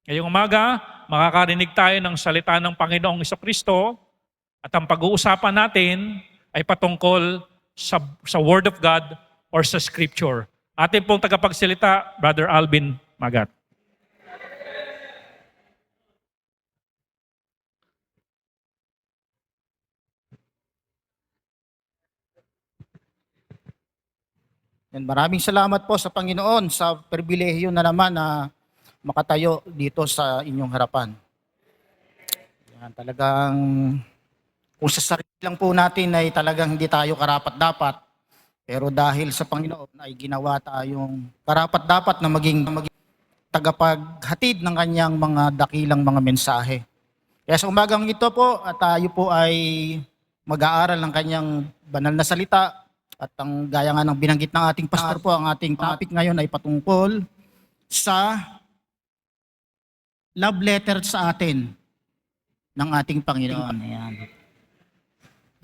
Ngayong umaga, makakarinig tayo ng salita ng Panginoong Jesucristo at ang pag-uusapan natin ay patungkol sa Word of God or sa Scripture. Ating pong tagapagsalita, Brother Alvin Magat. And maraming salamat po sa Panginoon sa pribilehiyo na naman na makatayo dito sa inyong harapan. Yan, talagang kung sa sarili lang po natin ay talagang hindi tayo karapat-dapat, pero dahil sa Panginoon ay ginawa tayong karapat-dapat na maging tagapaghatid ng kanyang mga dakilang mga mensahe. Kaya sa umagang ito po, at tayo po ay mag-aaral ng kanyang banal na salita. At ang gaya nga ng binanggit ng ating pastor po, ang ating topic ngayon ay patungkol sa love letter sa atin ng ating Panginoon. Ayan.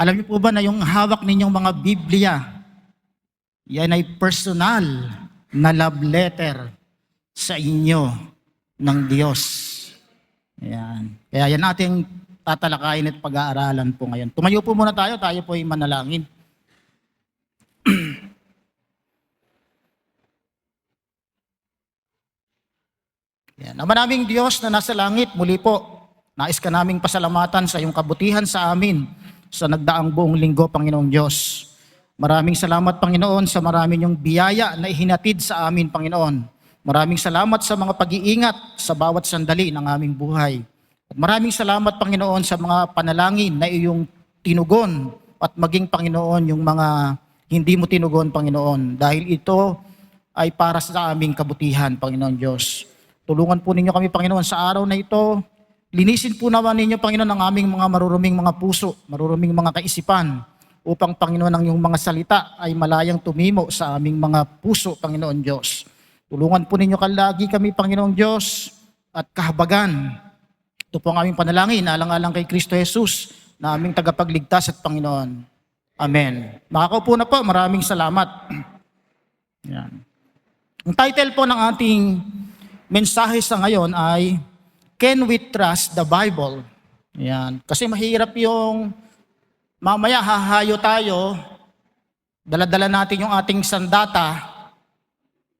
Alam niyo po ba na yung hawak ninyong mga Biblia, yan ay personal na love letter sa inyo ng Diyos. Ayan. Kaya yan ating tatalakayin at pag-aaralan po ngayon. Tumayo po muna tayo po ay manalangin. Yan. Ama naming Diyos na nasa langit, muli po, nais ka naming pasalamatan sa iyong kabutihan sa amin sa nagdaang buong linggo, Panginoong Diyos. Maraming salamat, Panginoon, sa marami niyong biyaya na ihinatid sa amin, Panginoon. Maraming salamat sa mga pag-iingat sa bawat sandali ng aming buhay. At maraming salamat, Panginoon, sa mga panalangin na iyong tinugon at maging, Panginoon, yung mga hindi mo tinugon, Panginoon. Dahil ito ay para sa aming kabutihan, Panginoon Diyos. Tulungan po ninyo kami, Panginoon, sa araw na ito. Linisin po naman ninyo, Panginoon, ang aming mga maruruming mga puso, maruruming mga kaisipan, upang, Panginoon, ang iyong mga salita ay malayang tumimo sa aming mga puso, Panginoon Diyos. Tulungan po ninyo kalagi kami, Panginoong Diyos, at kahabagan. Ito po ang aming panalangin, alang-alang kay Kristo Jesus, na aming tagapagligtas at Panginoon. Amen. Makakaupo na po, maraming salamat. Yan. Ang title po ng ating mensahe sa ngayon ay Can We Trust the Bible? Yan. Kasi mahirap yung mamaya hahayo tayo, dala-dala natin yung ating sandata,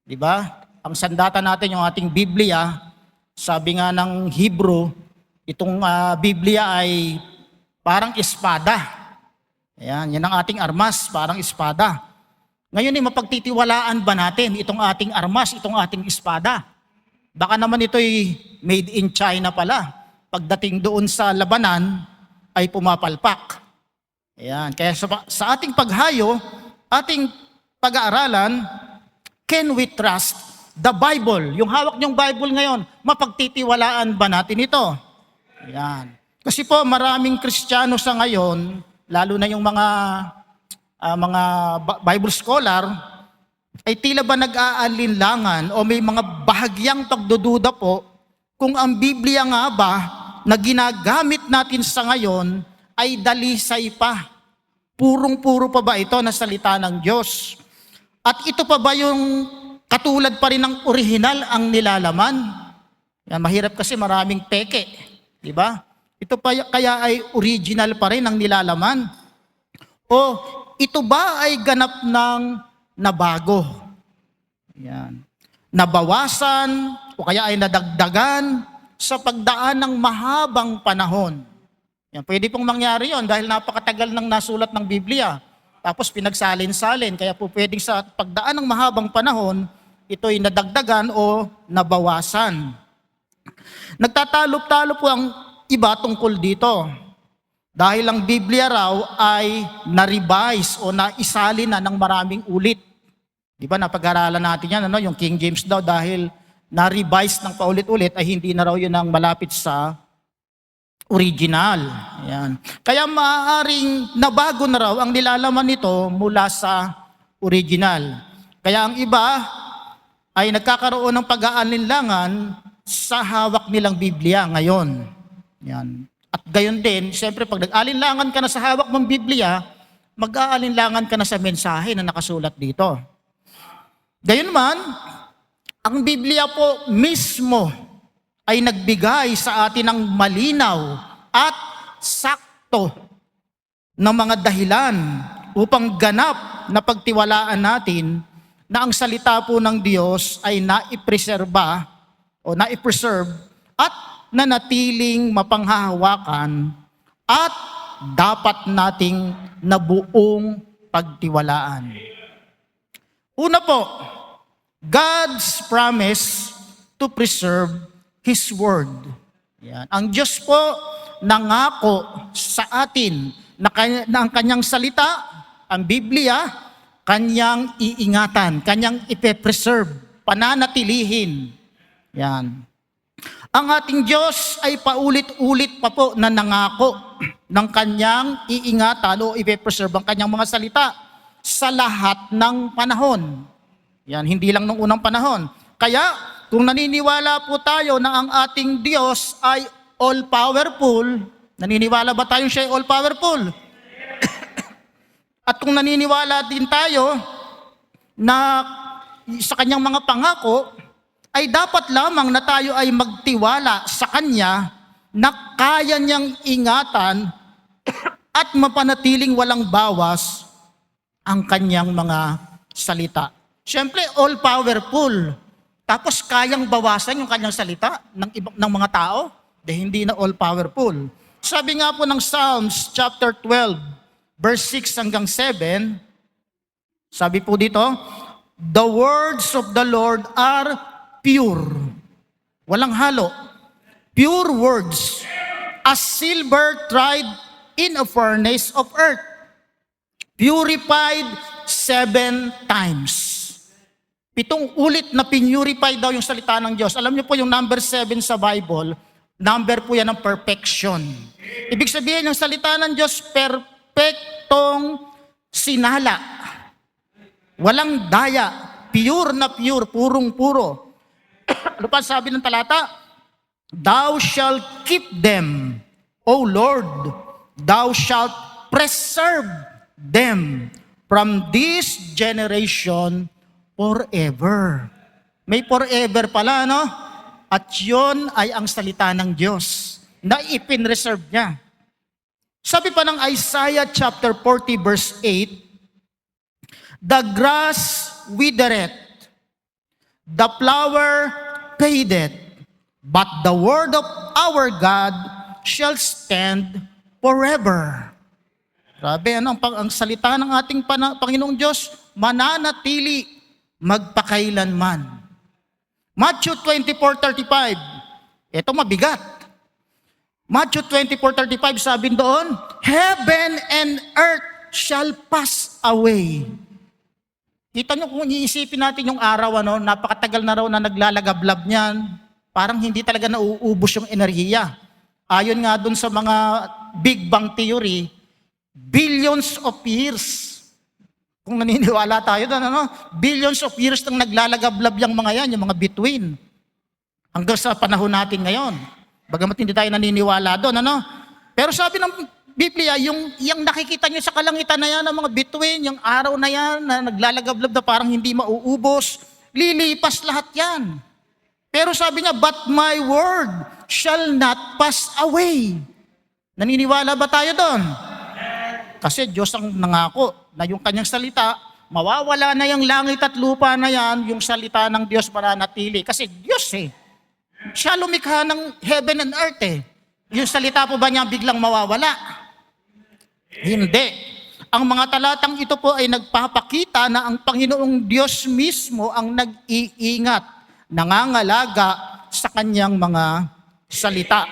di ba? Ang sandata natin yung ating Biblia, sabi nga ng Hebrew, itong Biblia ay parang espada. Ayan, yan ang ating armas, parang espada. Ngayon mapagtitiwalaan ba natin itong ating armas, itong ating espada? Baka naman ito'y made in China pala. Pagdating doon sa labanan, ay pumapalpak. Ayan. Kaya sa ating paghayo, ating pag-aaralan, can we trust the Bible? Yung hawak niyong Bible ngayon, mapagtitiwalaan ba natin ito? Ayan. Kasi po maraming Kristiyano sa ngayon, lalo na yung mga Bible scholar, ay tila ba nag-aalinlangan o may mga bahagyang pagdududa po kung ang Biblia nga ba na ginagamit natin sa ngayon ay dalisay pa. Purong-puro pa ba ito na salita ng Diyos? At ito pa ba yung katulad pa rin ng orihinal ang nilalaman? Yan, mahirap kasi maraming peke. Di ba? Ito pa kaya ay original pa rin ang nilalaman? O ito ba ay ganap ng nabago? Yan. Nabawasan o kaya ay nadagdagan sa pagdaan ng mahabang panahon. Yan. Pwede pong mangyari yon dahil napakatagal nang nasulat ng Biblia. Tapos pinagsalin-salin. Kaya po pwedeng sa pagdaan ng mahabang panahon, ito'y nadagdagan o nabawasan. Nagtatalo-talo po ang iba tungkol dito. Dahil ang Biblia raw ay na-revise o naisalin na ng maraming ulit. Di ba napag-aralan natin yan, yung King James daw dahil na-revise ng paulit-ulit ay hindi na raw yun ang malapit sa original. Ayan. Kaya maaaring nabago na raw ang nilalaman nito mula sa original. Kaya ang iba ay nagkakaroon ng pag-aalinlangan sa hawak nilang Biblia ngayon. Yan. At gayon din, siyempre pag nag-alinlangan ka na sa hawak mong Biblia, mag-aalinlangan ka na sa mensahe na nakasulat dito. Gayon man, ang Biblia po mismo ay nagbigay sa atin ng malinaw at sakto ng mga dahilan upang ganap na pagtiwalaan natin na ang salita po ng Diyos ay naipreserba o naipreserve at nanatiling mapanghahawakan at dapat nating nabuong pagtiwalaan. Una po, God's promise to preserve His Word. Yan. Ang Diyos po nangako sa atin na ang kanyang salita, ang Biblia, kanyang iingatan, kanyang ipe-preserve, pananatilihin. Yan. Ang ating Diyos ay paulit-ulit pa po na nangako ng kanyang iingatan o ipe-preserve ang kanyang mga salita sa lahat ng panahon. Yan, hindi lang nung unang panahon. Kaya, kung naniniwala po tayo na ang ating Diyos ay all-powerful, naniniwala ba tayo siya ay all-powerful? At kung naniniwala din tayo na sa kanyang mga pangako, ay dapat lamang na tayo ay magtiwala sa kanya na kaya niyang ingatan at mapanatiling walang bawas ang kanyang mga salita. Siyempre, all-powerful. Tapos kayang bawasan yung kanyang salita ng mga tao? Hindi na all-powerful. Sabi nga po ng Psalms chapter 12, verse 6 hanggang 7, sabi po dito, the words of the Lord are pure. Walang halo. Pure words, as silver tried in a furnace of earth, purified 7 times. 7 ulit na pinurify daw yung salita ng Diyos. Alam niyo po yung number 7 sa Bible, number po yan ng perfection. Ibig sabihin yung salita ng Diyos, perfectong sinala. Walang daya. Pure na pure, purong-puro. Ano pa sabi ng talata? Thou shalt keep them, O Lord. Thou shalt preserve them from this generation forever. May forever pala, no? At yun ay ang salita ng Diyos na ipinreserve niya. Sabi pa ng Isaiah chapter 40 verse 8, the grass withereth, the flower fadeth, but the word of our God shall stand forever. Grabe, ano, ang salita ng ating Panginoong Diyos, mananatili magpakailanman. Matthew 24:35, ito mabigat. Matthew 24:35, sabi doon, heaven and earth shall pass away. Kita nyo kung iisipin natin yung araw, ano, napakatagal na raw na naglalagablab niyan, parang hindi talaga nauubos yung enerhiya. Ayon nga dun sa mga Big Bang Theory, billions of years. Kung naniniwala tayo doon, ano, billions of years nang naglalagablab yung mga yan, yung mga between. Hanggang sa panahon natin ngayon. Bagamat hindi tayo naniniwala doon, ano. Pero sabi ng Biblia, yung nakikita nyo sa kalangitan na yan, ang mga between, yung araw na yan, na naglalagablab na parang hindi mauubos, lilipas lahat yan. Pero sabi niya, but my word shall not pass away. Naniniwala ba tayo doon? Kasi Diyos ang nangako na yung kanyang salita, mawawala na yung langit at lupa na yan, yung salita ng Diyos mananatili. Kasi Diyos siya lumikha ng heaven and earth Yung salita po ba niya biglang mawawala? Hindi. Ang mga talatang ito po ay nagpapakita na ang Panginoong Diyos mismo ang nag-iingat, nangangalaga sa kanyang mga salita.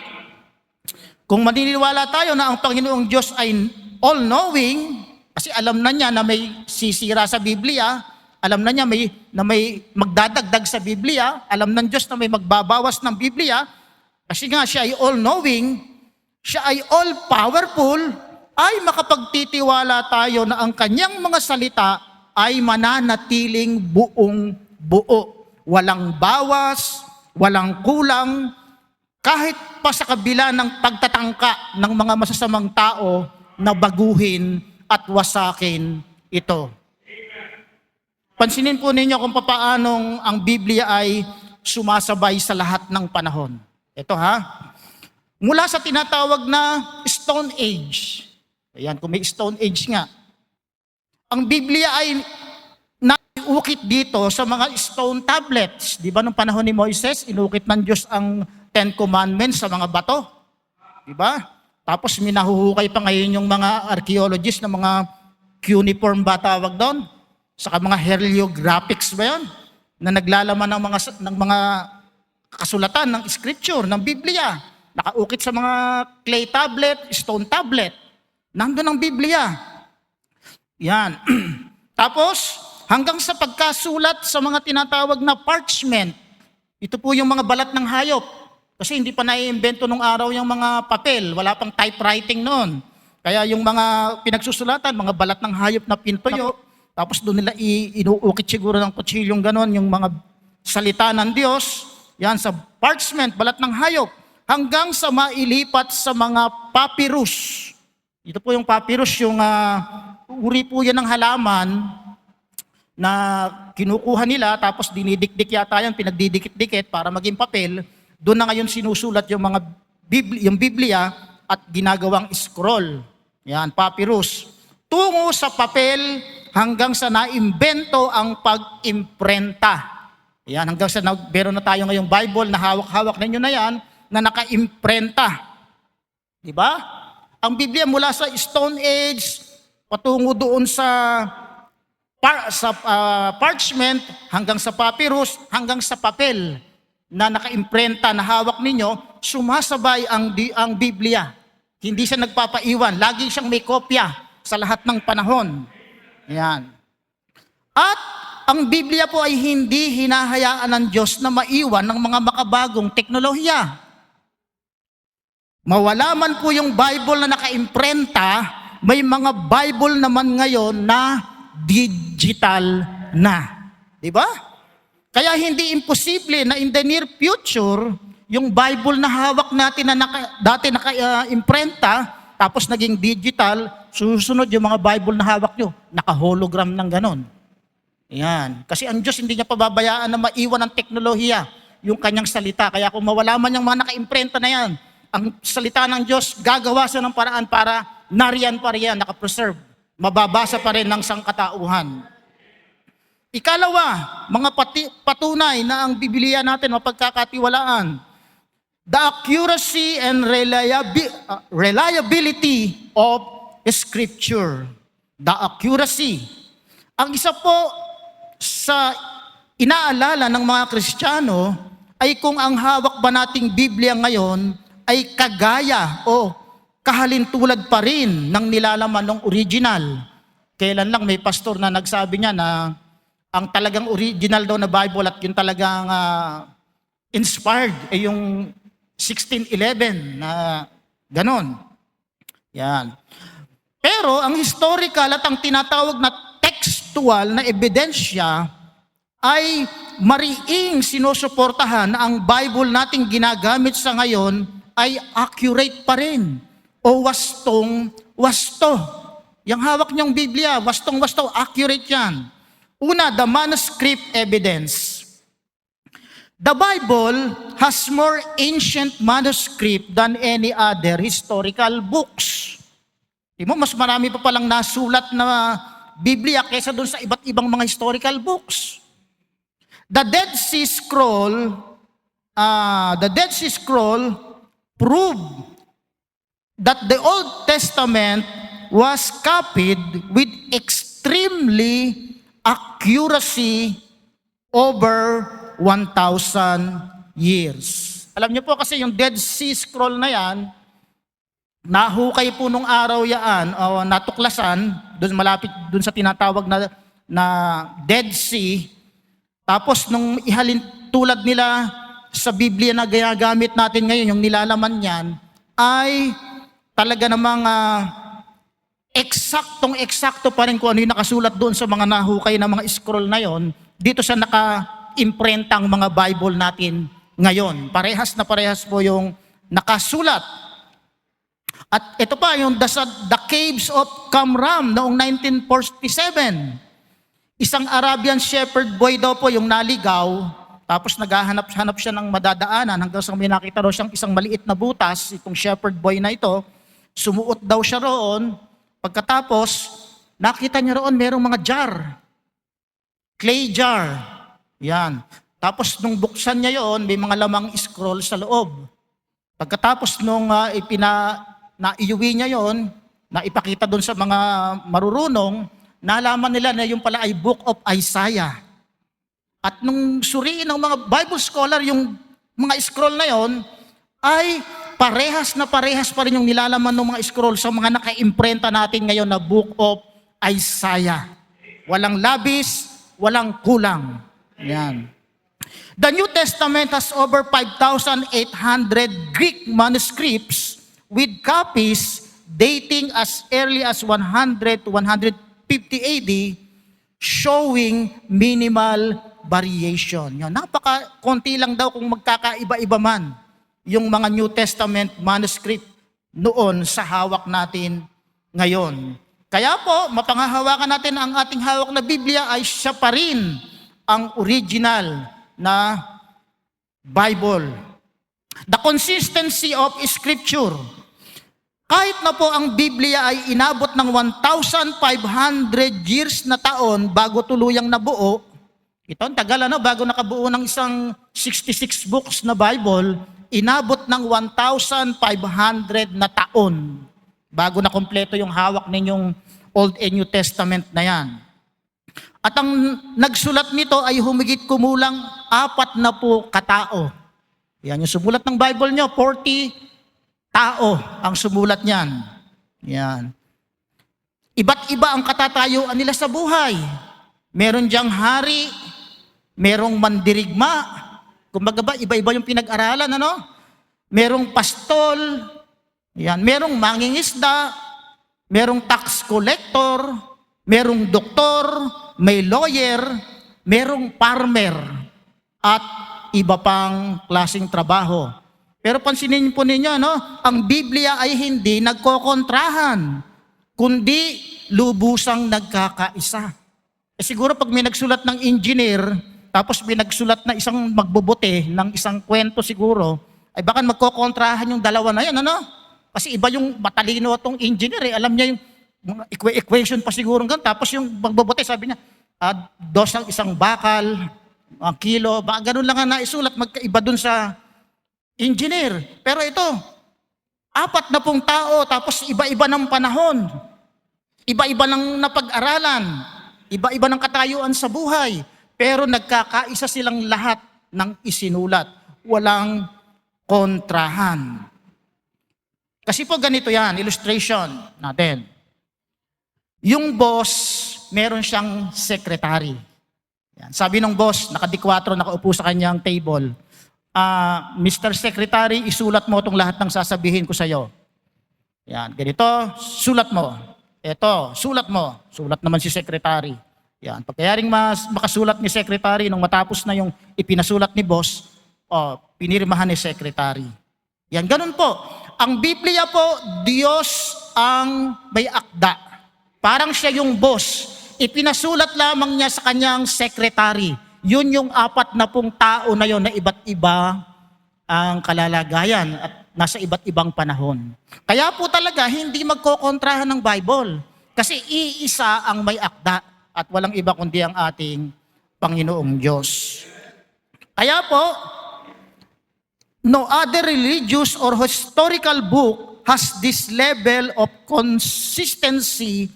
Kung maniniwala tayo na ang Panginoong Diyos ay all-knowing, kasi alam na niya na may sisira sa Biblia, alam na niya na may magdadagdag sa Biblia, alam ng Diyos na may magbabawas ng Biblia, kasi nga siya ay all-knowing, siya ay all-powerful, ay makapagtitiwala tayo na ang kanyang mga salita ay mananatiling buong buo. Walang bawas, walang kulang, kahit pa sa kabila ng pagtatangka ng mga masasamang tao na baguhin at wasakin ito. Pansinin po ninyo kung paanong ang Biblia ay sumasabay sa lahat ng panahon. Ito ha, mula sa tinatawag na Stone Age. Ayan, kung may Stone Age nga. Ang Biblia ay naiukit dito sa mga stone tablets. Di ba nung panahon ni Moises, inukit ng Diyos ang Ten Commandments sa mga bato? Di ba? Tapos minahuhukay pa ngayon yung mga archaeologists na mga cuneiform ba tawag doon? Saka mga heliographics ba yun? Na naglalaman ng mga kasulatan ng scripture, ng Biblia. Nakaukit sa mga clay tablet, stone tablet. Nandun ang Biblia. Yan. Tapos, hanggang sa pagkasulat sa mga tinatawag na parchment. Ito po yung mga balat ng hayop. Kasi hindi pa naiimbento nung araw yung mga papel. Wala pang typewriting noon. Kaya yung mga pinagsusulatan, mga balat ng hayop na pintuyo, tapos doon nila inuukit siguro ng kutsilyong ganon, yung mga salita ng Diyos, yan sa parchment, balat ng hayop, hanggang sa mailipat sa mga papyrus. Ito po yung papyrus, yung uri po yan ng halaman na kinukuha nila, tapos dinidikdik yata yan, pinagdidikit-dikit para maging papel. Doon na ngayon sinusulat yung mga yung Biblia at ginagawang scroll. Yan, papyrus. Tungo sa papel hanggang sa naimbento ang pag-imprenta. Yan, hanggang sa meron na tayo ngayong Bible na hawak-hawak ninyo na yan, na naka-imprenta. Di ba? Ang Biblia mula sa Stone Age, patungo doon sa parchment, hanggang sa papyrus, hanggang sa papel na naka-imprenta na hawak ninyo, sumasabay ang Biblia. Hindi siya nagpapaiwan. Lagi siyang may kopya sa lahat ng panahon. Yan. At ang Biblia po ay hindi hinahayaan ng Diyos na maiwan ng mga makabagong teknolohiya. Mawala man po yung Bible na naka-imprenta, may mga Bible naman ngayon na digital na. Di ba? Kaya hindi imposible na in the near future, yung Bible na hawak natin na dati naka-imprenta, tapos naging digital, susunod yung mga Bible na hawak nyo, naka-hologram ng ganon. Yan. Kasi ang Diyos hindi niya pababayaan na maiwan ng teknolohiya, yung kanyang salita. Kaya kung mawala man yung mga naka-imprenta na yan, ang salita ng Diyos, gagawa siya ng paraan para nariyan pa riyan, nakapreserve. Mababasa pa rin ng sangkatauhan. Ikalawa, mga patunay na ang Biblia natin mapagkakatiwalaan. The accuracy and reliability of Scripture. The accuracy. Ang isa po sa inaalala ng mga Kristiyano ay kung ang hawak ba nating Biblia ngayon ay kagaya o kahalintulad pa rin ng nilalaman ng original. Kailan lang may pastor na nagsabi niya na ang talagang original daw na Bible at yung talagang inspired ay yung 1611 na ganon. Yan. Pero ang historical at ang tinatawag na textual na ebidensya ay mariing sinusuportahan na ang Bible nating ginagamit sa ngayon ay accurate pa rin o wastong-wasto. Yung hawak niyong Biblia, wastong-wasto, accurate yan. Una, the manuscript evidence. The Bible has more ancient manuscript than any other historical books. Mas marami pa palang nasulat na Biblia kaysa doon sa iba't ibang mga historical books. The Dead Sea Scroll proved that the Old Testament was copied with extremely accuracy over 1,000 years. Alam niyo po kasi yung Dead Sea Scroll na yan, nahukay po nung araw yan o natuklasan, doon malapit doon sa tinatawag na Dead Sea. Tapos nung ihalin tulad nila sa Biblia na ginagamit natin ngayon, yung nilalaman niyan, ay talaga namang eksaktong-eksakto pa rin kung ano yung nakasulat doon sa mga nahukay na mga scroll na yon, dito sa naka-imprentang mga Bible natin ngayon. Parehas na parehas po yung nakasulat. At ito pa, yung The Caves of Qumran noong 1947. Isang Arabian shepherd boy daw po yung naligaw, Tapos naghahanap-hanap siya ng madadaanan hanggang sa may nakita daw siyang isang maliit na butas, itong shepherd boy na ito, sumuot daw siya roon. Pagkatapos, nakita niya roon merong mga jar, clay jar. Yan. Tapos nung buksan niya yon, may mga lamang scroll sa loob. Pagkatapos nung naiuwi niya yon, na ipakita doon sa mga marurunong, nalaman nila na yung pala ay Book of Isaiah. At nung suriin ng mga Bible scholar yung mga scroll na yon, ay parehas pa rin yung nilalaman ng mga scroll sa mga naka-imprenta natin ngayon na Book of Isaiah. Walang labis, walang kulang. Yan. The New Testament has over 5,800 Greek manuscripts with copies dating as early as 100 to 150 AD, showing minimal variation. Yan, napaka-konti lang daw kung magkakaiba-iba man yung mga New Testament manuscript noon sa hawak natin ngayon. Kaya po, mapanghahawakan natin ang ating hawak na Biblia ay siya pa rin ang original na Bible. The consistency of Scripture. Kahit na po ang Biblia ay inabot ng 1,500 years na taon bago tuluyang nabuo, ito ang tagal bago nakabuo ng isang 66 books na Bible, inabot ng 1,500 na taon bago na kompleto yung hawak ninyong Old and New Testament na yan. At ang nagsulat nito ay humigit kumulang 40 katao. Yan yung sumulat ng Bible nyo, 40 tao ang sumulat niyan. Yan. Iba't iba ang katatayuan nila sa buhay. Meron diyang hari, merong mandirigma, kumbaga ba, iba-iba yung pinag-aralan, ano? Merong pastol, yan, merong mangingisda, merong tax collector, merong doktor, may lawyer, merong farmer, at iba pang klaseng trabaho. Pero pansinin po ninyo, no? Ang Biblia ay hindi nagkokontrahan, kundi lubusang nagkakaisa. Siguro pag may nagsulat ng engineer, tapos may nagsulat na isang magbubuti ng isang kwento siguro, ay baka magkokontrahan yung dalawa na yan, ano? Kasi iba yung matalino itong engineer, alam niya yung mga equation pa siguro ganun. Tapos yung magbubuti, sabi niya, dos ang isang bakal, ang kilo, baka ganun lang ang naisulat, magkaiba dun sa engineer. Pero ito, 40 tao, tapos iba-iba ng panahon, iba-iba ng napag-aralan, iba-iba ng katayuan sa buhay, pero nagkakaisa silang lahat ng isinulat. Walang kontrahan. Kasi po ganito yan, illustration natin. Yung boss, meron siyang secretary. Yan. Sabi ng boss, nakadikwatro, nakaupo sa kanyang table, Mr. Secretary, isulat mo itong lahat ng sasabihin ko sa iyo. Yan, ganito, sulat mo. Ito, sulat mo. Sulat naman si Secretary. Yan, pagkayaring makasulat ni Secretary nung matapos na yung ipinasulat ni boss, pinirmahan ni Secretary. Yan, ganun po. Ang Biblia po, Diyos ang may akda. Parang siya yung boss. Ipinasulat lamang niya sa kanyang secretary. Yun yung 40 tao na yon na iba't iba ang kalalagayan at nasa iba't ibang panahon. Kaya po talaga, hindi magkokontrahan ng Bible. Kasi iisa ang may akda at walang iba kundi ang ating Panginoong Diyos. Kaya po, no other religious or historical book has this level of consistency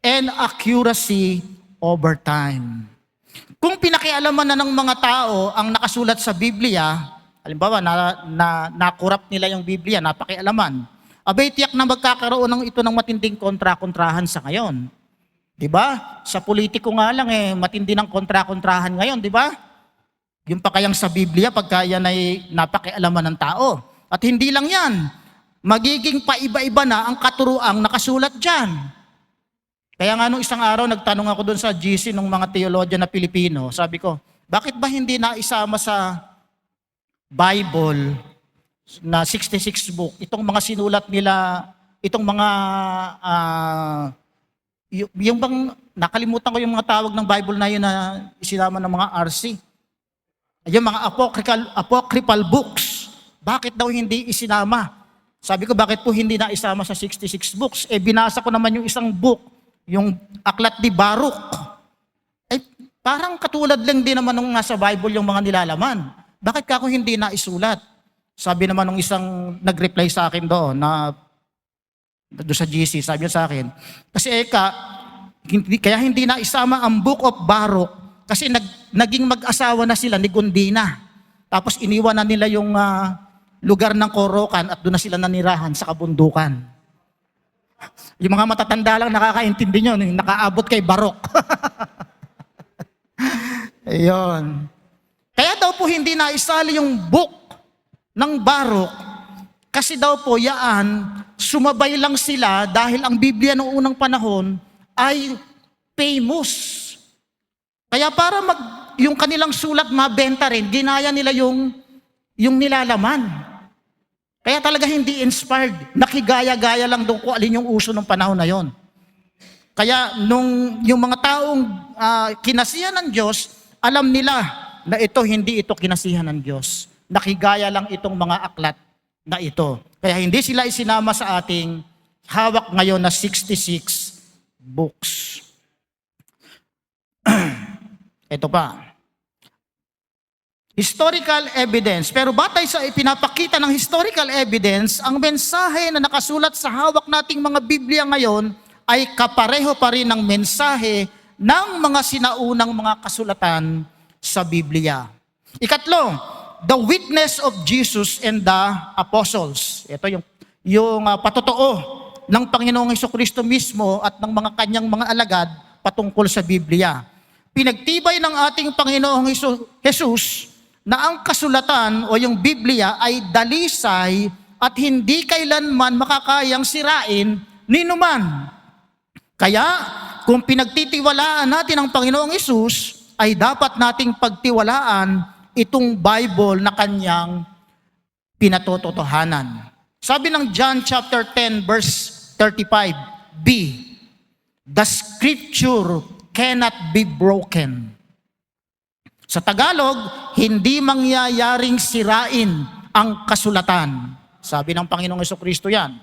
and accuracy over time. Kung pinakialaman na ng mga tao ang nakasulat sa Biblia, halimbawa na-corrupt nila yung Biblia, napakialaman, abay tiyak na magkakaroon ng ito ng matinding kontra-kontrahan sa ngayon. Diba? Sa politiko nga lang matindi ng kontra-kontrahan ngayon, diba? Yung pa kayang sa Biblia, pagka yan ay napakialaman ng tao. At hindi lang yan, magiging paiba-iba na ang katuruang nakasulat dyan. Kaya nga nung isang araw, nagtanong ako doon sa GC ng mga theologian na Pilipino. Sabi ko, bakit ba hindi naisama sa Bible na 66 book, itong mga sinulat nila, itong mga, yung bang, nakalimutan ko yung mga tawag ng Bible na yun na isinama ng mga RC. Yung mga apocryphal books, bakit daw hindi isinama? Sabi ko, bakit po hindi na isama sa 66 books? Binasa ko naman yung isang book, yung Aklat ni Baruch. Parang katulad lang din naman nung nasa Bible yung mga nilalaman. Bakit ka ako hindi na isulat? Sabi naman nung isang nag-reply sa akin doon doon sa GC, sabi niya sa akin, kasi kaya hindi na isama ang Book of Baruch kasi naging mag-asawa na sila ni Gundina. Tapos iniwan na nila yung lugar ng Korokan at doon na sila nanirahan sa kabundukan. Yung mga matatanda lang nakakaintindi nyo, nakaabot kay Baruch. Ayun. Kaya daw po hindi naisali yung book ng Baruch kasi daw po sumabay lang sila dahil ang Biblia noong unang panahon ay famous. Kaya para yung kanilang sulat mabenta rin, ginaya nila yung nilalaman. Kaya talaga hindi inspired. Nakigaya-gaya lang doon kung alin yung uso ng panahon na yon. Kaya yung mga taong kinasihan ng Diyos, alam nila na hindi ito kinasihan ng Diyos. Nakigaya lang itong mga aklat na ito. Kaya hindi sila isinama sa ating hawak ngayon na 66 books. Ito pa. Historical evidence. Pero batay sa ipinapakita ng historical evidence, ang mensahe na nakasulat sa hawak nating mga Biblia ngayon ay kapareho pa rin ng mensahe ng mga sinaunang mga kasulatan sa Biblia. Ikatlo, the witness of Jesus and the apostles. Ito yung patotoo ng Panginoong Hesukristo mismo at ng mga kanyang mga alagad patungkol sa Biblia. Pinagtibay ng ating Panginoong Jesus na ang kasulatan o yung Biblia ay dalisay at hindi kailanman makakayang sirain ni numan. Kaya, kung pinagtitiwalaan natin ang Panginoong Hesus, ay dapat nating pagtiwalaan itong Bible na kanyang pinatotohanan. Sabi ng John chapter 10 verse 35b, the scripture cannot be broken. Sa Tagalog, hindi mangyayaring sirain ang kasulatan. Sabi ng Panginoong Hesukristo yan.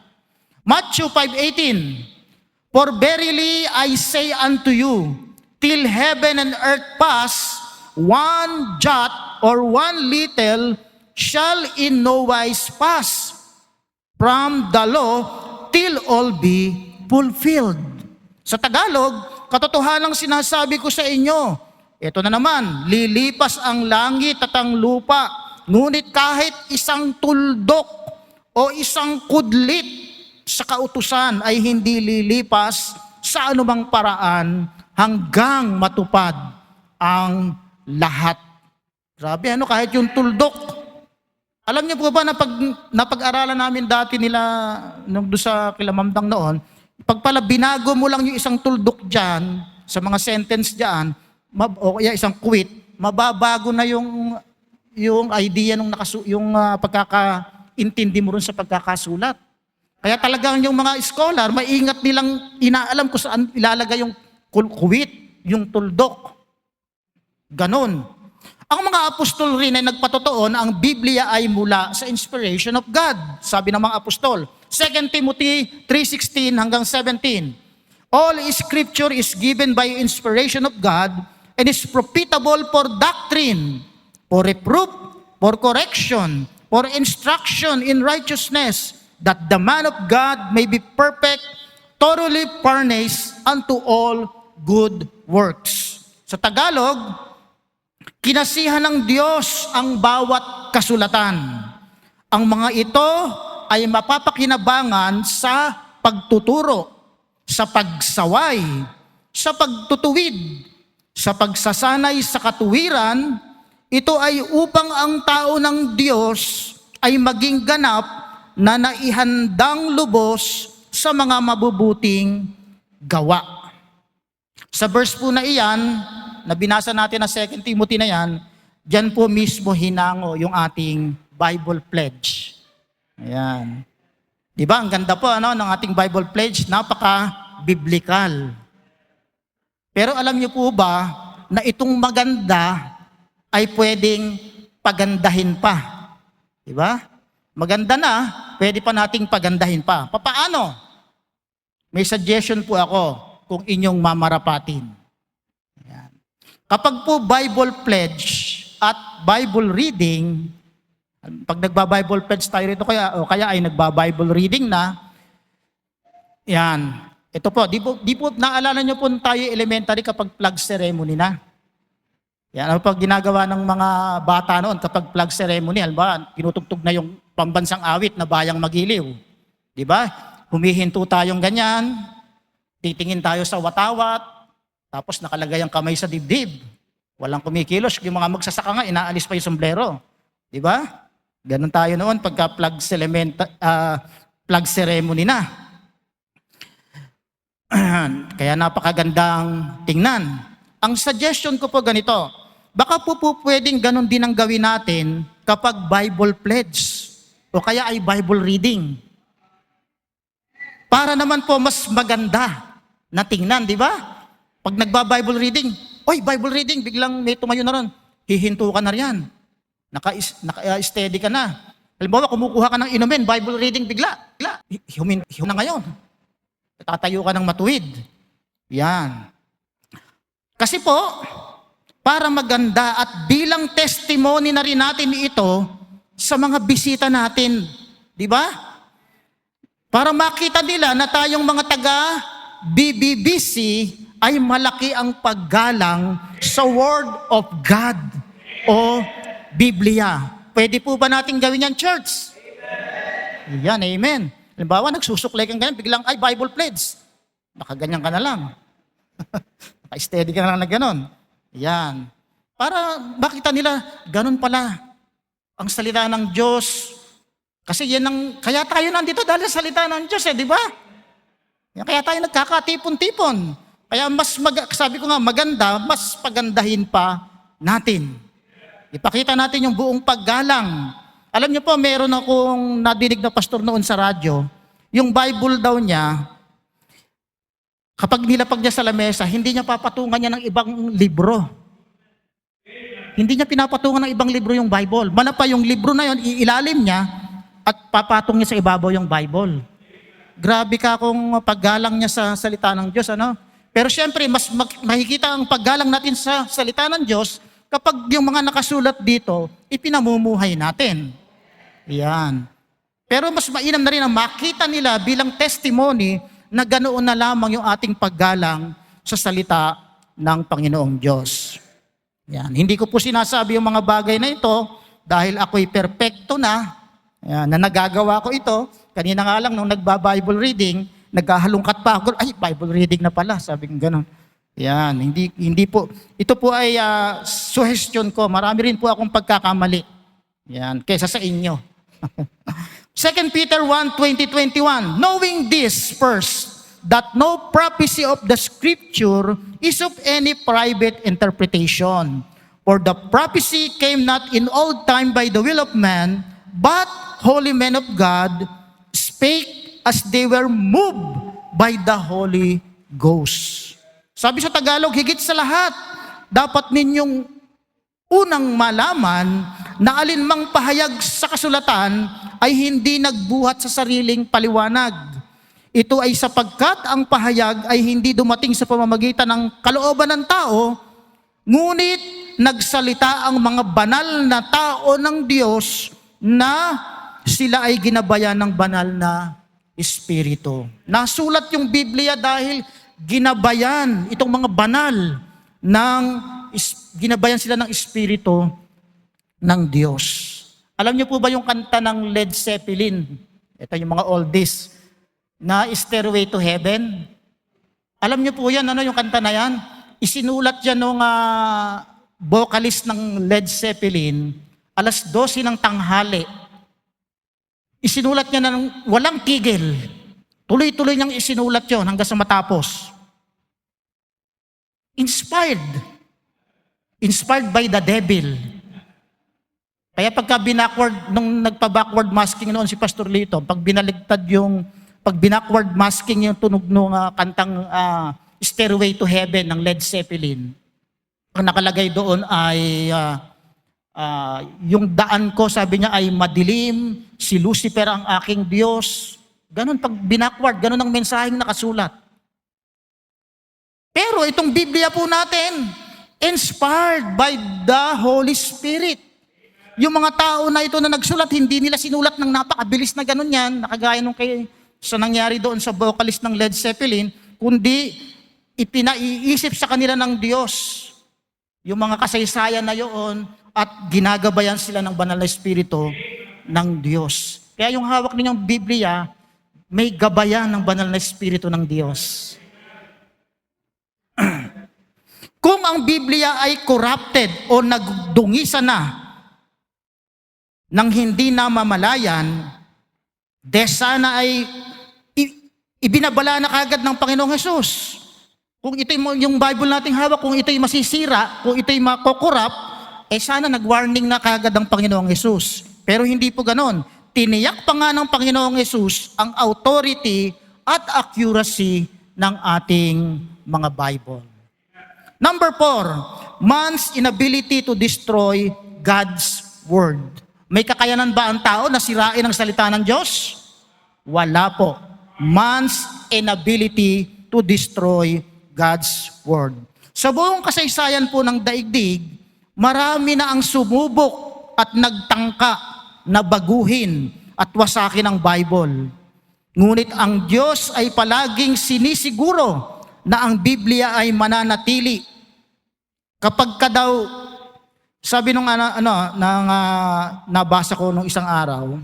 Matthew 5:18, for verily I say unto you, till heaven and earth pass, one jot or one little shall in no wise pass from the law till all be fulfilled. Sa Tagalog, katotohanang sinasabi ko sa inyo, ito na naman, lilipas ang langit at ang lupa, ngunit kahit isang tuldok o isang kudlit sa kautusan ay hindi lilipas sa anumang paraan hanggang matupad ang lahat. Grabe, kahit yung tuldok. Alam niyo po ba na napag-aralan namin dati nila nung doon sa Kilamamdang noon, pag pala binago mo lang yung isang tuldok dyan, sa mga sentence dyan, o kaya isang quit, mababago na yung idea yung pagkakaintindi mo rin sa pagkakasulat. Kaya talagang yung mga scholar, maingat nilang inaalam kung saan ilalagay yung quit, yung tuldok. Ganon. Ang mga apostol rin ay nagpatotoo na ang Biblia ay mula sa inspiration of God. Sabi ng mga apostol, 2 Timothy 3:16 hanggang 17. All scripture is given by inspiration of God and is profitable for doctrine, for reproof, for correction, for instruction in righteousness, that the man of God may be perfect, thoroughly furnished unto all good works. Sa Tagalog, kinasihan ng Diyos ang bawat kasulatan. Ang mga ito ay mapapakinabangan sa pagtuturo, sa pagsaway, sa pagtutuwid, sa pagsasanay sa katuwiran. Ito ay upang ang tao ng Diyos ay maging ganap na naihandang lubos sa mga mabubuting gawa. Sa verse po na iyan, na binasa natin na 2 Timothy na yan, dyan po mismo hinango yung ating Bible pledge. Ayan. Diba? Ang ganda po ng ating Bible pledge, napaka-biblical. Pero alam niyo po ba na itong maganda ay pwedeng pagandahin pa. Di ba? Maganda na, pwede pa nating pagandahin pa. Papaano? May suggestion po ako kung inyong mamarapatin. Ayan. Kapag po Bible pledge at Bible reading, pag nagba-Bible pledge tayo rito o kaya ay nagba-Bible reading na, yan. Ito po, di po naalala nyo po tayo elementary kapag flag ceremony na. Yan, ano pag ginagawa ng mga bata noon kapag flag ceremony, halimbawa, tinutugtog na yung pambansang awit na Bayang Magiliw. Di ba? Humihinto tayong ganyan, titingin tayo sa watawat, tapos nakalagay ang kamay sa dibdib. Walang kumikilos. Yung mga magsasaka nga, inaalis pa yung sombrero. Di ba? Ganun tayo noon pagka flag ceremony na. Kaya napakagandang tingnan. Ang suggestion ko po ganito, baka po pwedeng ganun din ang gawin natin kapag Bible pledge o kaya ay Bible reading. Para naman po mas maganda na tingnan, di ba? Pag nagba-Bible reading, oy, Bible reading, biglang may tumayo na ron, hihinto ka na riyan. Naka-steady ka na. Halimbawa, kumukuha ka ng inumin, Bible reading, bigla, huminto na ngayon. Tatayo ka ng matuwid. Yan. Kasi po, para maganda at bilang testimony na rin natin ito sa mga bisita natin. Di ba? Para makita nila na tayong mga taga BBBC ay malaki ang paggalang sa Word of God o Biblia. Pwede po ba natin gawin yan, church? Yan, amen. Halimbawa, nagsusuklay kang ganyan, biglang, ay, Bible pledge. Nakaganyan ka na lang. Naka-steady ka na lang na gano'n. Yan. Para makita nila, ganun pala ang salita ng Diyos. Kasi yan kaya tayo nandito dahil sa salita ng Diyos, di ba? Kaya tayo nagkakatipon-tipon. Kaya sabi ko nga, maganda, mas pagandahin pa natin. Ipakita natin yung buong paggalang. Alam niyo po, meron akong nadinig na pastor noon sa radyo, yung Bible daw niya, kapag nilapag niya sa lamesa, hindi niya papatungan niya ng ibang libro. Hindi niya pinapatungan ng ibang libro yung Bible. Manapa yung libro na yun, iilalim niya at papatong niya sa ibabaw yung Bible. Grabe ka kung paggalang niya sa salita ng Diyos, ano? Pero syempre, mas makikita ang paggalang natin sa salita ng Diyos kapag yung mga nakasulat dito, ipinamumuhay natin. Yan. Pero mas mainam na rin ang makita nila bilang testimony na ganoon na lamang yung ating paggalang sa salita ng Panginoong Diyos. Yan. Hindi ko po sinasabi yung mga bagay na ito dahil ako'y perpekto na, yan, na nagagawa ko ito. Kanina nga lang nung nagba-Bible reading, nagkahalungkat pa ako, ay, Bible reading na pala, sabi ko gano'n. Yan, hindi po. Ito po ay suggestion ko. Marami rin po akong pagkakamali. Yan, kaysa sa inyo. 2 Peter 1:20-21. Knowing this first, that no prophecy of the Scripture is of any private interpretation. For the prophecy came not in old time by the will of man, but holy men of God spake as they were moved by the Holy Ghost. Sabi sa Tagalog, higit sa lahat, dapat ninyong unang malaman na alinmang pahayag sa kasulatan ay hindi nagbuhat sa sariling paliwanag. Ito ay sapagkat ang pahayag ay hindi dumating sa pamamagitan ng kalooban ng tao, ngunit nagsalita ang mga banal na tao ng Diyos na sila ay ginabayan ng banal na Espiritu. Nasulat yung Biblia dahil ginabayan itong mga banal ginabayan sila ng Espiritu ng Diyos. Alam niyo po ba yung kanta ng Led Zeppelin? Ito yung mga oldies na Stairway to Heaven. Alam niyo po yan, ano yung kanta na yan? Isinulat yan ng vocalist ng Led Zeppelin, alas 12 ng tanghali. Isinulat niya ng walang tigil. Tuloy-tuloy niyang isinulat yon hanggang sa matapos. Inspired. Inspired by the devil. Kaya pagka nung nagpa-backward masking noon si Pastor Lito, pag binackward masking yung tunog ng kantang Stairway to Heaven ng Led Zeppelin, ang nakalagay doon ay yung daan ko, sabi niya, ay madilim, si Lucifer ang aking Diyos. Ganon, pag binakward, ganon ang mensaheng nakasulat. Pero itong Biblia po natin, inspired by the Holy Spirit. Yung mga tao na ito na nagsulat, hindi nila sinulat ng napakabilis na ganon yan, nakagaya nung sa nangyari doon sa vocalist ng Led Zeppelin, kundi ipinaiisip sa kanila ng Diyos yung mga kasaysayan na yun at ginagabayan sila ng banal na espiritu ng Diyos. Kaya yung hawak ninyong Biblia, may gabayan ng banal na espiritu ng Diyos. Kung ang Biblia ay corrupted o nagdungisa na nang hindi namamalayan, sana ay ibinabala na kagad ng Panginoong Hesus. Kung ito yung Bible nating hawak, kung ito'y masisira, kung ito'y makokorrupt, sana nag-warning na kagad ang Panginoong Hesus. Pero hindi po ganon. Tiniyak pa nga ng Panginoong Hesus ang authority at accuracy ng ating mga Bible. Number 4, man's inability to destroy God's Word. May kakayanan ba ang tao na sirain ang salita ng Diyos? Wala po. Man's inability to destroy God's Word. Sa buong kasaysayan po ng daigdig, marami na ang sumubok at nagtangka na baguhin at wasakin ang Bible. Ngunit ang Diyos ay palaging sinisiguro na ang Biblia ay mananatili. Kapag ka daw, sabi nung nabasa ko nung isang araw,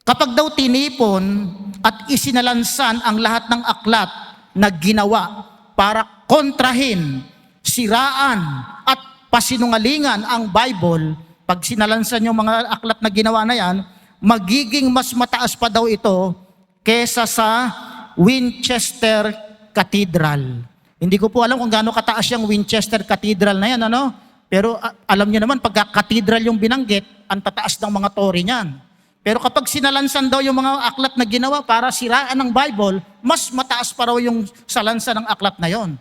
kapag daw tinipon at isinalansan ang lahat ng aklat na ginawa para kontrahin, siraan at pasinungalingan ang Bible, pag sinalansan yung mga aklat na ginawa na yan, magiging mas mataas pa daw ito kesa sa Winchester Cathedral. Hindi ko po alam kung gaano kataas yung Winchester Cathedral na yan, ano? Pero alam niyo naman, pag cathedral yung binanggit, ang tataas ng mga tore niyan. Pero kapag sinalansan daw yung mga aklat na ginawa para siraan ng Bible, mas mataas pa raw yung salansan ng aklat na yon.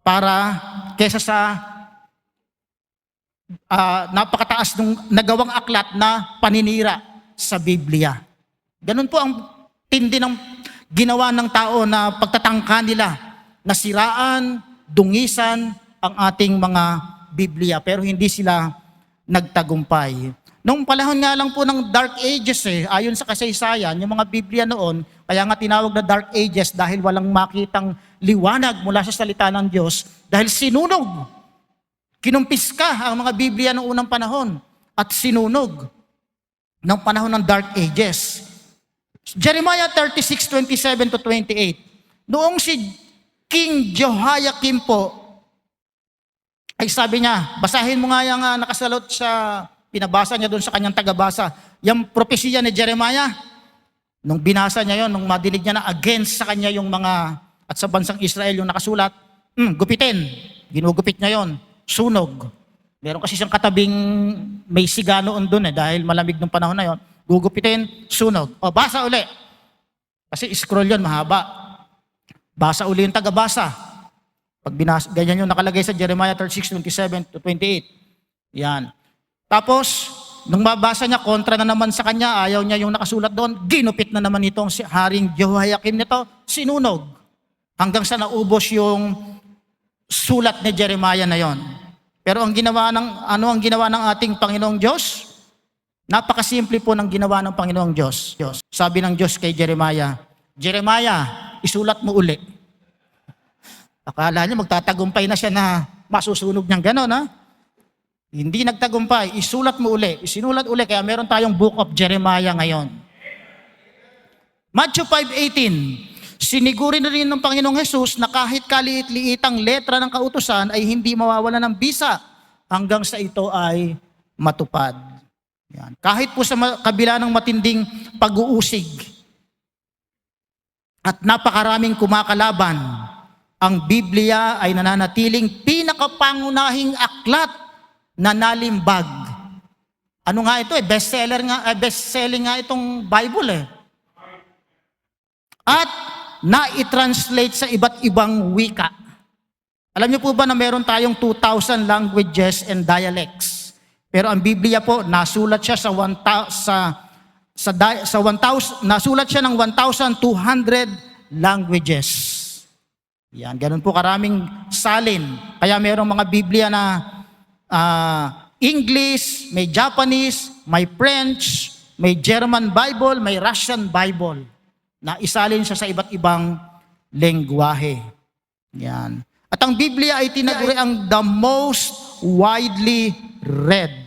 Para kesa sa napakataas ng nagawang aklat na paninira sa Biblia. Ganun po ang tindi ng ginawa ng tao na pagtatangka nila na siraan, dungisan ang ating mga Biblia, pero hindi sila nagtagumpay. Noong panahon nga lang po ng Dark Ages, ayon sa kasaysayan, yung mga Biblia noon, kaya nga tinawag na Dark Ages dahil walang makitang liwanag mula sa salita ng Diyos, dahil sinunog. Kinumpiska ang mga Biblia noong unang panahon at sinunog ng panahon ng Dark Ages. Jeremiah 36:27-28. Noong si King Jehoiakim po, ay sabi niya, basahin mo nga yung nakasalot sa pinabasa niya doon sa kanyang tagabasa. Yung propesya ni Jeremiah, nung binasa niya yon, nung madinig niya na against sa kanya yung mga, at sa bansang Israel yung nakasulat, gupitin. Ginugupit niya yon, sunog. Meron kasi siyang katabing may siga noon doon dahil malamig nung panahon na yon. Gugupitin, sunog. O, basa uli. Kasi scroll yon, mahaba. Basa uli yung tagabasa. Pag ganyan yung nakalagay sa Jeremiah 36:27-28. Yan. Tapos, nung mabasa niya, kontra na naman sa kanya, ayaw niya yung nakasulat doon, ginupit na naman itong si Haring Jehoiakim nito, sinunog. Hanggang sa naubos yung sulat ni Jeremiah na yon. Pero ang ginawa ang ginawa ng ating Panginoong Diyos? Napakasimple po ng ginawa ng Panginoong Diyos. Sabi ng Diyos kay Jeremiah, Jeremiah, isulat mo uli. Akala niya magtatagumpay na siya na masusunog niyang gano'n, ha? Hindi nagtagumpay. Isulat mo uli. Isinulat uli. Kaya meron tayong Book of Jeremiah ngayon. Matthew 5:18. Sinigurin na rin ng Panginoong Hesus na kahit kaliit-liitang letra ng kautusan ay hindi mawawala ng bisa hanggang sa ito ay matupad. Yan. Kahit po sa kabila ng matinding pag-uusig at napakaraming kumakalaban, ang Biblia ay nananatiling pinakapangunahing aklat na nalimbag. Ano nga ito? Best-selling nga itong Bible. At na-translate sa iba't ibang wika. Alam niyo po ba na meron tayong 2,000 languages and dialects? Pero ang Biblia po, nasulat siya nasulat siya ng 1,200 languages. Yan, ganun po karaming salin. Kaya mayroong mga Biblia na English, may Japanese, may French, may German Bible, may Russian Bible, na isalin siya sa iba't ibang lengguwahe. Yan. At ang Biblia ay tinaguri ang the most widely read.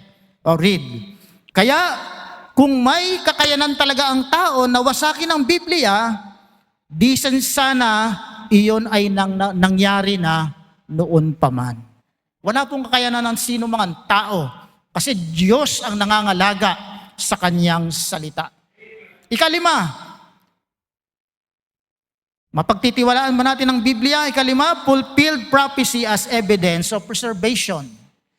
Kaya, kung may kakayanan talaga ang tao na wasakin ang Biblia, di sana iyon ay nangyari na noon pa man. Wala pong kakayanan ng sino mang tao kasi Diyos ang nangangalaga sa kanyang salita. Ikalima, mapagtitiwalaan ba natin ang Biblia? Ikalima, fulfilled prophecy as evidence of preservation.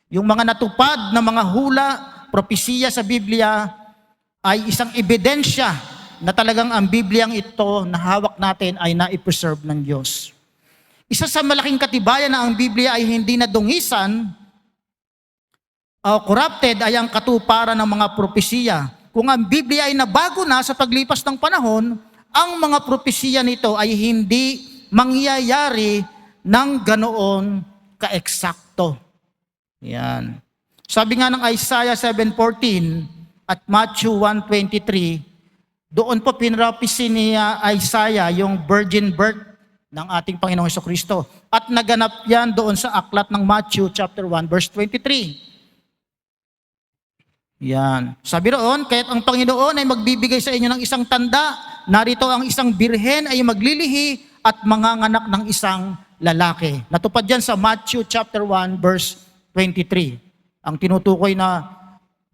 Yung mga natupad na mga hula, propesiya sa Biblia ay isang ebidensya na talagang ang Bibliang ito na hawak natin ay na-preserve ng Diyos. Isa sa malaking katibayan na ang Biblia ay hindi nadungisan o corrupted ay ang katuparan ng mga propesiya. Kung ang Biblia ay nabago na sa paglipas ng panahon, ang mga propesiya nito ay hindi mangyayari ng ganoon kaeksakto. Yan. Sabi nga ng Isaiah 7:14 at Matthew 1:23, doon po pinrophecy ni Isaiah yung virgin birth ng ating Panginoong Jesucristo. At naganap yan doon sa aklat ng Matthew chapter 1 verse 23. Yan. Sabi roon, kaya't ang Panginoon ay magbibigay sa inyo ng isang tanda, narito ang isang birhen ay maglilihi at manganganak ng isang lalaki. Natupad yan sa Matthew chapter 1 verse 23. Ang tinutukoy na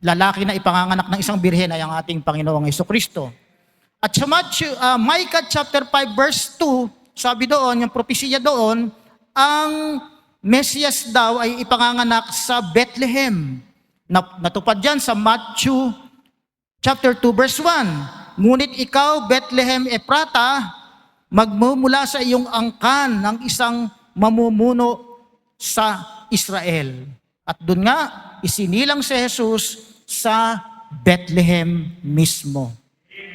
lalaki na ipanganganak ng isang birhen ay ang ating Panginoong Jesucristo. At sa Micah chapter 5 verse 2, sabi doon, yung propesiya doon, ang Mesias daw ay ipanganganak sa Bethlehem. Natupad yan sa Matthew chapter 2 verse 1. Ngunit ikaw, Bethlehem Ephrata, magmumula sa iyong angkan ng isang mamumuno sa Israel. At doon nga, isinilang si Jesus sa Bethlehem mismo.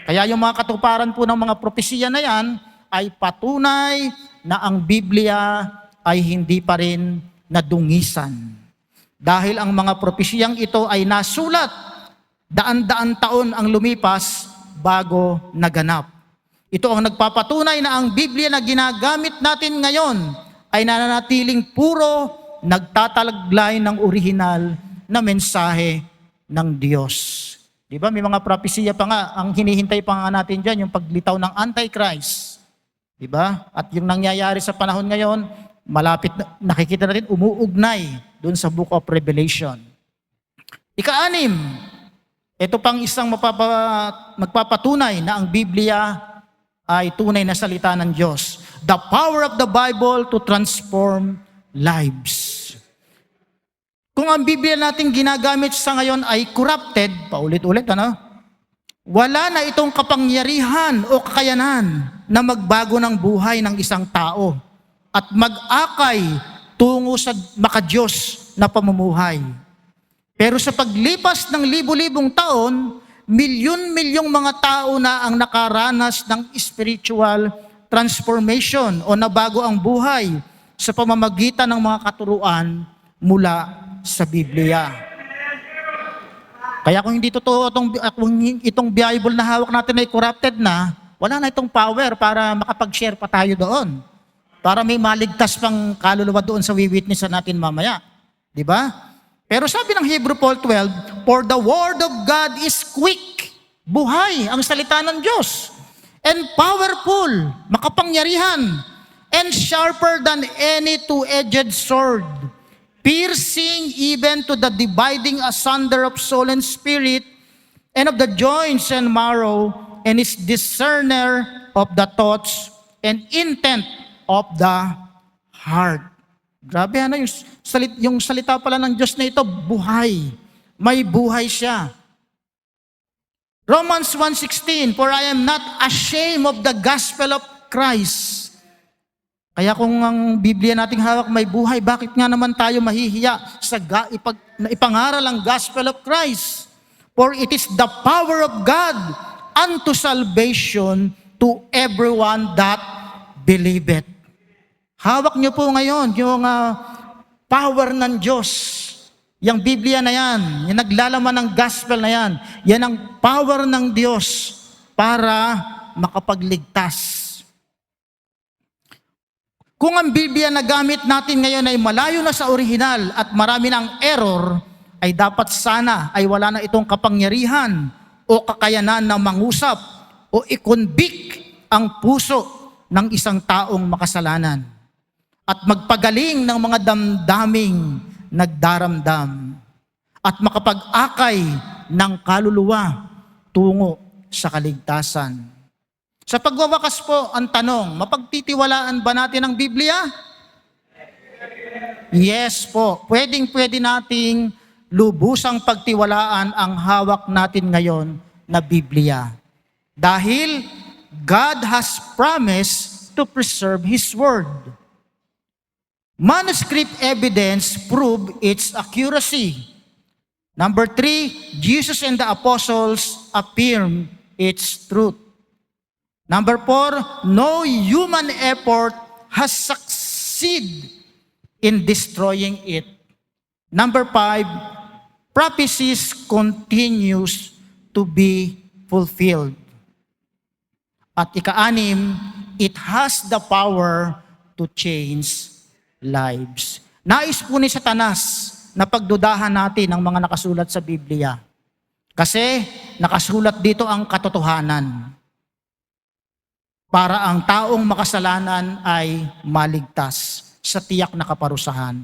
Kaya yung mga katuparan po ng mga propesiya na yan ay patunay na ang Biblia ay hindi pa rin nadungisan. Dahil ang mga propesiyang ito ay nasulat, daan-daan taon ang lumipas bago naganap. Ito ang nagpapatunay na ang Biblia na ginagamit natin ngayon ay nananatiling puro nagtatalaglay ng orihinal na mensahe ng Diyos. Di ba? May mga propesiya pa nga, ang hinihintay pa nga natin dyan, yung paglitaw ng Antichrist. Di ba? At yung nangyayari sa panahon ngayon, malapit na, nakikita natin, umuugnay doon sa Book of Revelation. Ika-6, ito pang isang magpapatunay na ang Biblia ay tunay na salita ng Diyos. The power of the Bible to transform lives. Kung ang Biblia natin ginagamit sa ngayon ay corrupted, paulit-ulit, wala na itong kapangyarihan o kakayanan na magbago ng buhay ng isang tao at mag-akay tungo sa makadiyos na pamumuhay. Pero sa paglipas ng libu-libong taon, milyon-milyong mga tao na ang nakaranas ng spiritual transformation o nabago ang buhay sa pamamagitan ng mga katuruan mula sa Biblia. Kaya kung hindi totoo itong Bible na hawak natin ay corrupted na, wala na itong power para makapag-share pa tayo doon. Para may maligtas pang kaluluwa doon sa wiwitnessan natin mamaya. Di ba? Pero sabi ng Hebrew 4:12, for the word of God is quick, buhay ang salita ng Diyos, and powerful, makapangyarihan, and sharper than any two-edged sword, piercing even to the dividing asunder of soul and spirit, and of the joints and marrow, and is discerner of the thoughts and intent of the heart. Grabe, yung salita pala ng Diyos na ito, buhay. May buhay siya. Romans 1:16, for I am not ashamed of the gospel of Christ, Kaya kung ang Biblia nating hawak may buhay, bakit nga naman tayo mahihiya sa na ipangaral ang gospel of Christ? For it is the power of God unto salvation to everyone that believeth. Hawak niyo po ngayon yung power ng Diyos. Yung Biblia na yan, yung naglalaman ng gospel na yan, yan ang power ng Diyos para makapagligtas. Kung ang Biblia na gamit natin ngayon ay malayo na sa orihinal at marami ng error, ay dapat sana ay wala na itong kapangyarihan o kakayanan na mangusap o i-convict ang puso ng isang taong makasalanan at magpagaling ng mga damdaming nagdaramdam at makapag-akay ng kaluluwa tungo sa kaligtasan. Sa pagwawakas po, ang tanong, mapagtitiwalaan ba natin ang Biblia? Yes po. Pwede nating lubusang pagtiwalaan ang hawak natin ngayon na Biblia. Dahil God has promised to preserve His Word. Manuscript evidence prove its accuracy. Number 3, Jesus and the apostles affirm its truth. Number 4, no human effort has succeeded in destroying it. Number 5, prophecies continues to be fulfilled. At ika-6, it has the power to change lives. Nais po ni Satanas na pagdudahan natin ang mga nakasulat sa Biblia. Kasi nakasulat dito ang katotohanan para ang taong makasalanan ay maligtas sa tiyak na kaparusahan.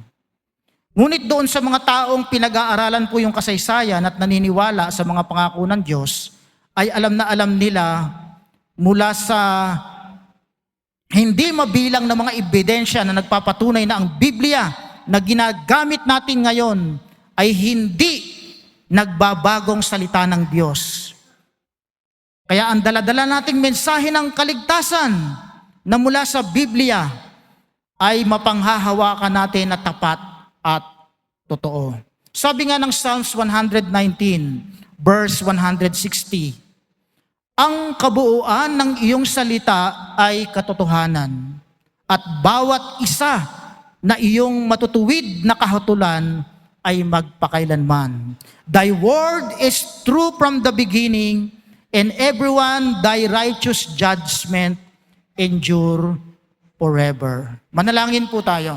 Ngunit doon sa mga taong pinag-aaralan po yung kasaysayan at naniniwala sa mga pangako ng Diyos, ay alam na alam nila mula sa hindi mabilang na mga ebidensya na nagpapatunay na ang Biblia na ginagamit natin ngayon ay hindi nagbabagong salita ng Diyos. Kaya ang dala-dala nating mensahe ng kaligtasan na mula sa Biblia ay mapanghahawakan natin na tapat at totoo. Sabi nga ng Psalms 119, verse 160, ang kabuuan ng iyong salita ay katotohanan, at bawat isa na iyong matutuwid na kahatulan ay magpakailanman. Thy word is true from the beginning, and everyone thy righteous judgment endure forever. Manalangin po tayo.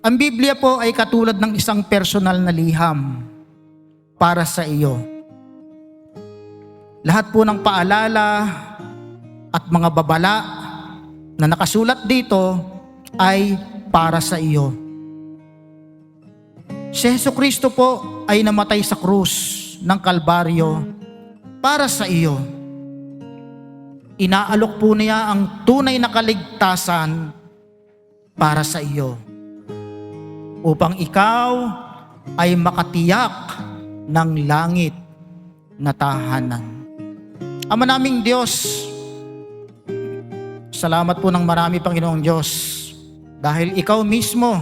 Ang Biblia po ay katulad ng isang personal na liham para sa iyo. Lahat po ng paalala at mga babala na nakasulat dito ay para sa iyo. Si Jesucristo po ay namatay sa krus ng Kalbaryo para sa iyo. Inaalok po niya ang tunay na kaligtasan para sa iyo, upang ikaw ay makatiyak ng langit na tahanan. Ama naming Diyos, salamat po ng marami, Panginoong Diyos, dahil ikaw mismo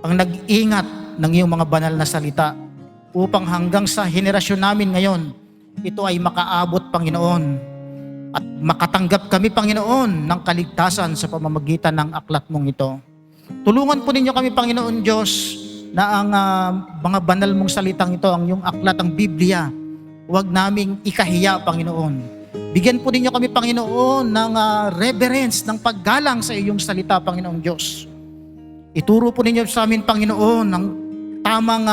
ang nag-ingat ng iyong mga banal na salita upang hanggang sa henerasyon namin ngayon, ito ay makaabot, Panginoon, at makatanggap kami, Panginoon, ng kaligtasan sa pamamagitan ng aklat mong ito. Tulungan po ninyo kami, Panginoon Diyos, na ang mga banal mong salitang ito, ang iyong aklat, ang Biblia, huwag naming ikahiya, Panginoon. Bigyan po ninyo kami, Panginoon, ng reverence, ng paggalang sa iyong salita, Panginoong Diyos. Ituro po ninyo sa amin, Panginoon, ang tamang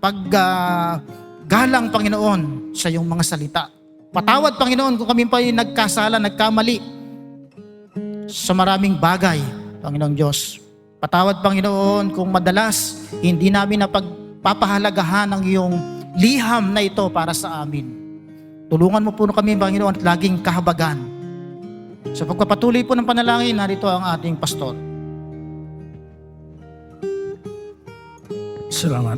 paggalang, Panginoon, sa iyong mga salita. Patawad, Panginoon, kung kami pa nagkasala, nagkamali sa maraming bagay, Panginoong Diyos. Patawad, Panginoon, kung madalas hindi namin napagpapahalagahan ang iyong liham na ito para sa amin. Tulungan mo po kami, Panginoon, at laging kahabagan. Sa pagpapatuloy po ng panalangin, narito ang ating pastor. Salamat.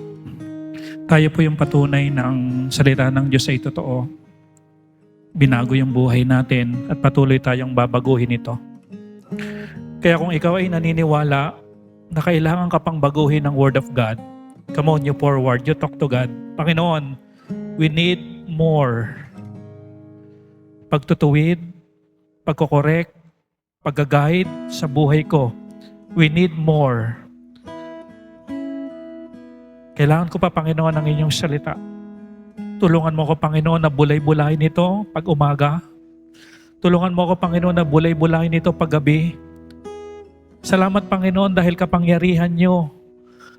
Tayo po yung patunay ng salita ng Diyos ay totoo. Binago yung buhay natin at patuloy tayong babaguhin ito. Kaya kung ikaw ay naniniwala na kailangan ka pang baguhin ng Word of God, come on, you forward, you talk to God. Panginoon, we need more. Pagtutuwid, pagkokorek, pagga-guide sa buhay ko. We need more. Kailangan ko pa, Panginoon, ang inyong salita. Tulungan mo ko, Panginoon, na bulay-bulayin ito pag umaga. Tulungan mo ko, Panginoon, na bulay-bulayin ito pag gabi. Salamat, Panginoon, dahil kapangyarihan nyo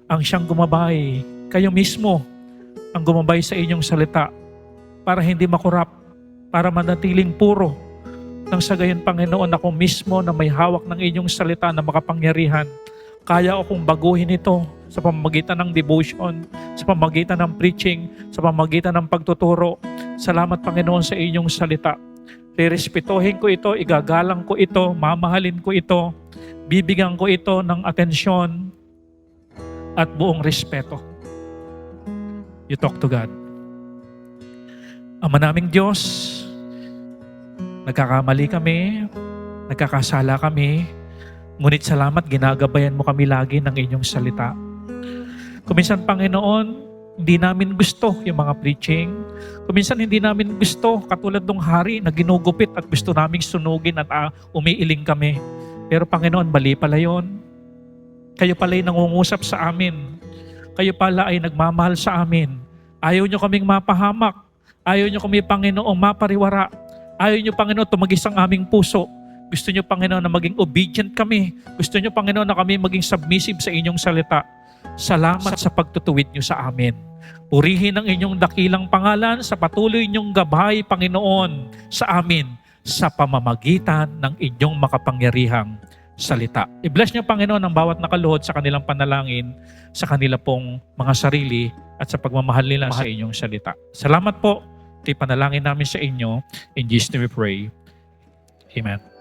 ang siyang gumabay. Kayo mismo ang gumabay sa inyong salita para hindi makurap, para manatiling puro. Nang sa gayon, Panginoon, ako mismo na may hawak ng inyong salita na makapangyarihan, kaya akong baguhin ito sa pamamagitan ng devotion, sa pamamagitan ng preaching, sa pamamagitan ng pagtuturo. Salamat, Panginoon, sa inyong salita. Rerespetuhin ko ito, igagalang ko ito, mamahalin ko ito, bibigyan ko ito ng atensyon at buong respeto. You talk to God. Ama naming Diyos, nagkakamali kami, nagkakasala kami, ngunit salamat, ginagabayan mo kami lagi ng inyong salita. Kuminsan, Panginoon, hindi namin gusto yung mga preaching. Kuminsan hindi namin gusto, katulad ng hari na ginugupit at gusto naming sunugin at umiiling kami. Pero Panginoon, mali pala yun. Kayo pala ay nangungusap sa amin. Kayo pala ay nagmamahal sa amin. Ayaw nyo kaming mapahamak. Ayaw nyo kami, Panginoon, mapariwara. Ayaw nyo, Panginoon, tumagis ang aming puso. Gusto nyo, Panginoon, na maging obedient kami. Gusto nyo, Panginoon, na kami maging submissive sa inyong salita. Salamat sa pagtutuwid nyo sa amin. Purihin ang inyong dakilang pangalan sa patuloy nyong gabay, Panginoon, sa amin sa pamamagitan ng inyong makapangyarihang salita. I-bless niyo, Panginoon, ang bawat nakaluhod sa kanilang panalangin, sa kanila pong mga sarili at sa pagmamahal nila sa inyong salita. Salamat po. Ito'y panalangin namin sa inyo. In Jesus' name we pray. Amen.